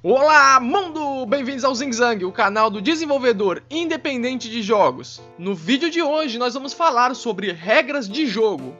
Olá, mundo! Bem-vindos ao Zing Zang, o canal do desenvolvedor independente de jogos. No vídeo de hoje nós vamos falar sobre regras de jogo.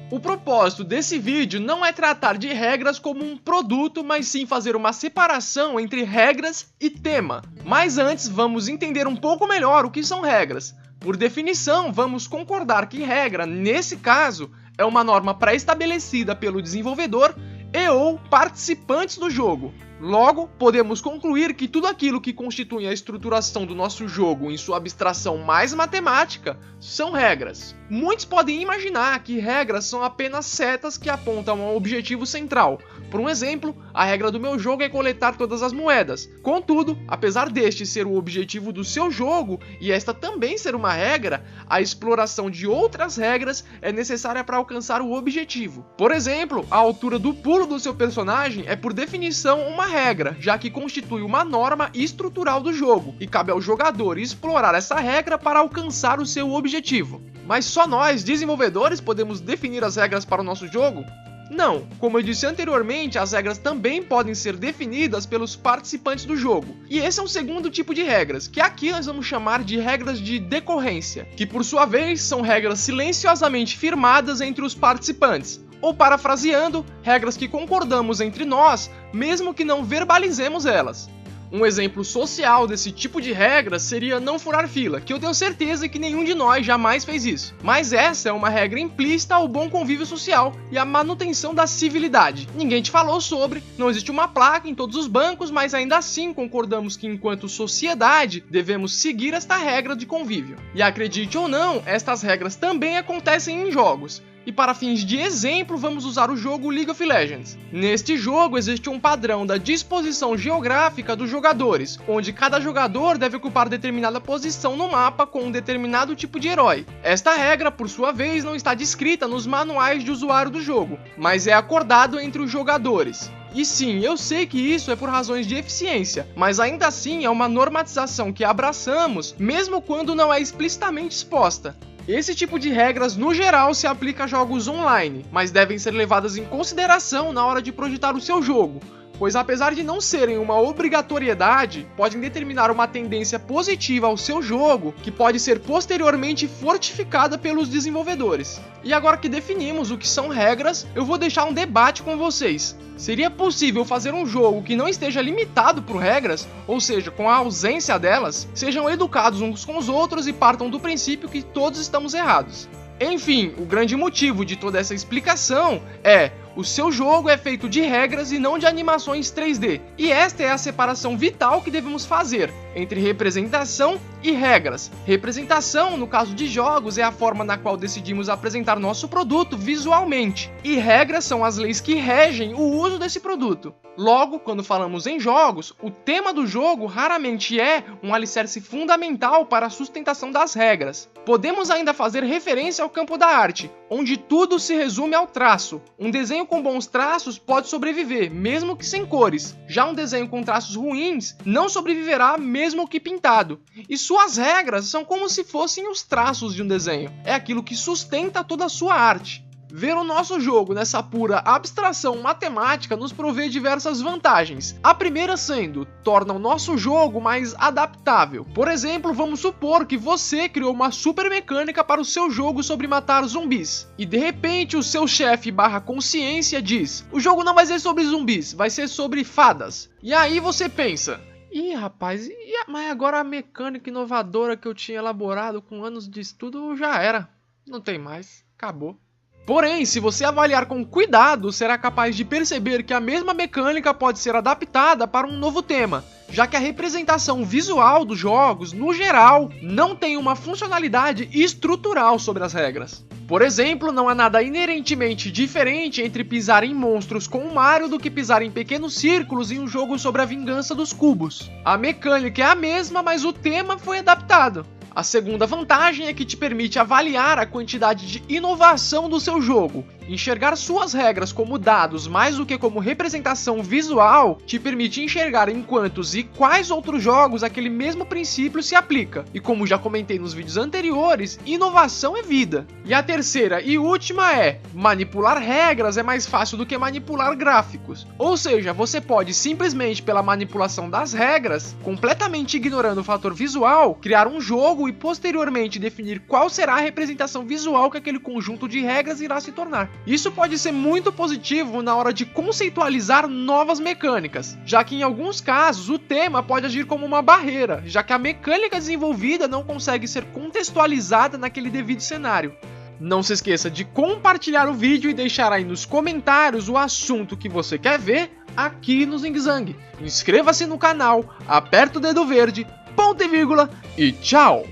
O propósito desse vídeo não é tratar de regras como um produto, mas sim fazer uma separação entre regras e tema. Mas antes, vamos entender um pouco melhor o que são regras. Por definição, vamos concordar que regra, nesse caso, é uma norma pré-estabelecida pelo desenvolvedor e ou participantes do jogo. Logo, podemos concluir que tudo aquilo que constitui a estruturação do nosso jogo em sua abstração mais matemática são regras. Muitos podem imaginar que regras são apenas setas que apontam a um objetivo central. Por um exemplo, a regra do meu jogo é coletar todas as moedas. Contudo, apesar deste ser o objetivo do seu jogo e esta também ser uma regra, a exploração de outras regras é necessária para alcançar o objetivo. Por exemplo, a altura do pulo do seu personagem é por definição uma regra, já que constitui uma norma estrutural do jogo, e cabe ao jogador explorar essa regra para alcançar o seu objetivo. Mas só nós, desenvolvedores, podemos definir as regras para o nosso jogo? Não, como eu disse anteriormente, as regras também podem ser definidas pelos participantes do jogo. E esse é um segundo tipo de regras, que aqui nós vamos chamar de regras de decorrência, que por sua vez são regras silenciosamente firmadas entre os participantes. Ou parafraseando, regras que concordamos entre nós, mesmo que não verbalizemos elas. Um exemplo social desse tipo de regra seria não furar fila, que eu tenho certeza que nenhum de nós jamais fez isso. Mas essa é uma regra implícita ao bom convívio social e à manutenção da civilidade. Ninguém te falou sobre, não existe uma placa em todos os bancos, mas ainda assim concordamos que enquanto sociedade devemos seguir esta regra de convívio. E acredite ou não, estas regras também acontecem em jogos. E para fins de exemplo, vamos usar o jogo League of Legends. Neste jogo existe um padrão da disposição geográfica dos jogadores, onde cada jogador deve ocupar determinada posição no mapa com um determinado tipo de herói. Esta regra, por sua vez, não está descrita nos manuais de usuário do jogo, mas é acordado entre os jogadores. E sim, eu sei que isso é por razões de eficiência, mas ainda assim é uma normatização que abraçamos, mesmo quando não é explicitamente exposta. Esse tipo de regras, no geral, se aplica a jogos online, mas devem ser levadas em consideração na hora de projetar o seu jogo, pois apesar de não serem uma obrigatoriedade, podem determinar uma tendência positiva ao seu jogo, que pode ser posteriormente fortificada pelos desenvolvedores. E agora que definimos o que são regras, eu vou deixar um debate com vocês. Seria possível fazer um jogo que não esteja limitado por regras, ou seja, com a ausência delas? Sejam educados uns com os outros e partam do princípio que todos estamos errados. Enfim, o grande motivo de toda essa explicação é: o seu jogo é feito de regras e não de animações 3D. E esta é a separação vital que devemos fazer entre representação e regras. Representação, no caso de jogos, é a forma na qual decidimos apresentar nosso produto visualmente. E regras são as leis que regem o uso desse produto. Logo, quando falamos em jogos, o tema do jogo raramente é um alicerce fundamental para a sustentação das regras. Podemos ainda fazer referência ao campo da arte, onde tudo se resume ao traço. Um desenho com bons traços pode sobreviver, mesmo que sem cores. Já um desenho com traços ruins não sobreviverá, mesmo que pintado. E suas regras são como se fossem os traços de um desenho. É aquilo que sustenta toda a sua arte. Ver o nosso jogo nessa pura abstração matemática nos provê diversas vantagens. A primeira sendo, torna o nosso jogo mais adaptável. Por exemplo, vamos supor que você criou uma super mecânica para o seu jogo sobre matar zumbis. E de repente o seu chefe / consciência diz: o jogo não vai ser sobre zumbis, vai ser sobre fadas. E aí você pensa: ih, rapaz, mas agora a mecânica inovadora que eu tinha elaborado com anos de estudo já era. Não tem mais, acabou. Porém, se você avaliar com cuidado, será capaz de perceber que a mesma mecânica pode ser adaptada para um novo tema, já que a representação visual dos jogos, no geral, não tem uma funcionalidade estrutural sobre as regras. Por exemplo, não há nada inerentemente diferente entre pisar em monstros com o Mario do que pisar em pequenos círculos em um jogo sobre a vingança dos cubos. A mecânica é a mesma, mas o tema foi adaptado. A segunda vantagem é que te permite avaliar a quantidade de inovação do seu jogo. Enxergar suas regras como dados mais do que como representação visual te permite enxergar em quantos e quais outros jogos aquele mesmo princípio se aplica. E como já comentei nos vídeos anteriores, inovação é vida. E a terceira e última é: manipular regras é mais fácil do que manipular gráficos. Ou seja, você pode simplesmente pela manipulação das regras, completamente ignorando o fator visual, criar um jogo e posteriormente definir qual será a representação visual que aquele conjunto de regras irá se tornar. Isso pode ser muito positivo na hora de conceitualizar novas mecânicas, já que em alguns casos o tema pode agir como uma barreira, já que a mecânica desenvolvida não consegue ser contextualizada naquele devido cenário. Não se esqueça de compartilhar o vídeo e deixar aí nos comentários o assunto que você quer ver aqui no Zing Zang. Inscreva-se no canal, aperta o dedo verde, ponto e vírgula e tchau!